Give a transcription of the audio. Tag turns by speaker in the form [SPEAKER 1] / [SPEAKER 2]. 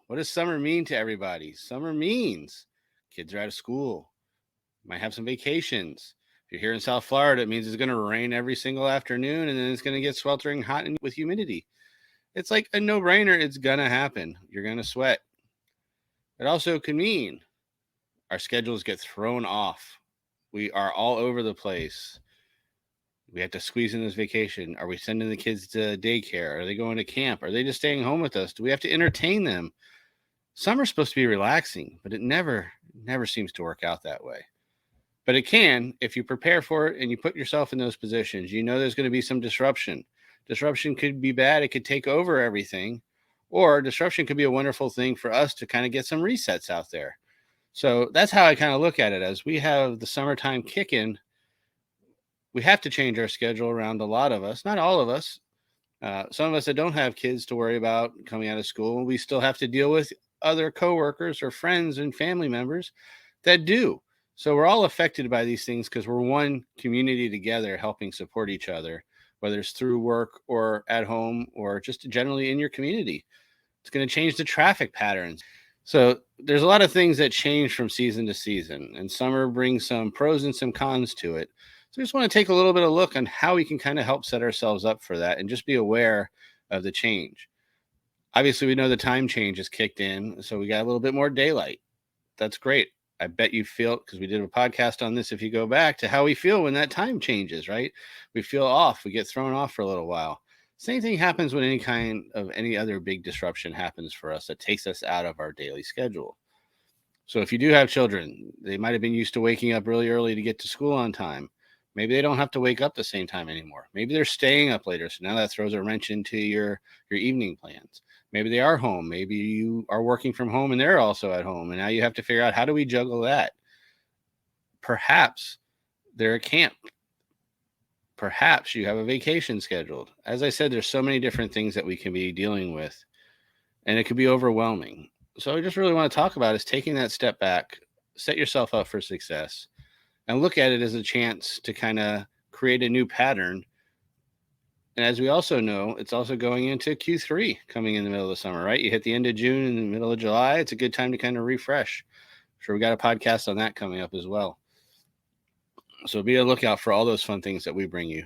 [SPEAKER 1] What does summer mean to everybody? Summer means kids are out of school, might have some vacations. If you're here in South Florida, it means it's going to rain every single afternoon and then it's going to get sweltering hot and with humidity. It's like a no-brainer. It's going to happen. You're going to sweat. It also can mean our schedules get thrown off. We are all over the place. We have to squeeze in this vacation. Are we sending the kids to daycare? Are they going to camp? Are they just staying home with us? Do we have to entertain them? Summer's supposed to be relaxing, but it never seems to work out that way. But it can if you prepare for it and you put yourself in those positions. You know there's going to be some disruption. Disruption could be bad. It could take over everything. Or disruption could be a wonderful thing for us to kind of get some resets out there. So that's how I kind of look at it. As we have the summertime kicking, we have to change our schedule around a lot of us, not all of us. Some of us that don't have kids to worry about coming out of school, we still have to deal with other coworkers or friends and family members that do. So we're all affected by these things because we're one community together helping support each other, whether it's through work or at home or just generally in your community. It's going to change the traffic patterns. So there's a lot of things that change from season to season, and summer brings some pros and some cons to it. So I just want to take a little bit of a look on how we can kind of help set ourselves up for that and just be aware of the change. Obviously, we know the time change has kicked in, so we got a little bit more daylight. That's great. I bet you feel, because we did a podcast on this, if you go back to how we feel when that time changes, right? We feel off. We get thrown off for a little while. Same thing happens when any other big disruption happens for us that takes us out of our daily schedule. So if you do have children, they might have been used to waking up really early to get to school on time. Maybe they don't have to wake up the same time anymore. Maybe they're staying up later. So now that throws a wrench into your evening plans. Maybe they are home. Maybe you are working from home and they're also at home. And now you have to figure out, how do we juggle that? Perhaps they're at camp. Perhaps you have a vacation scheduled. As I said, there's so many different things that we can be dealing with, and it could be overwhelming. So I just really want to talk about is taking that step back, set yourself up for success, and look at it as a chance to kind of create a new pattern. And as we also know, it's also going into Q3 coming in the middle of the summer, right? You hit the end of June and the middle of July. It's a good time to kind of refresh. I'm sure we got a podcast on that coming up as well. So be on the lookout for all those fun things that we bring you.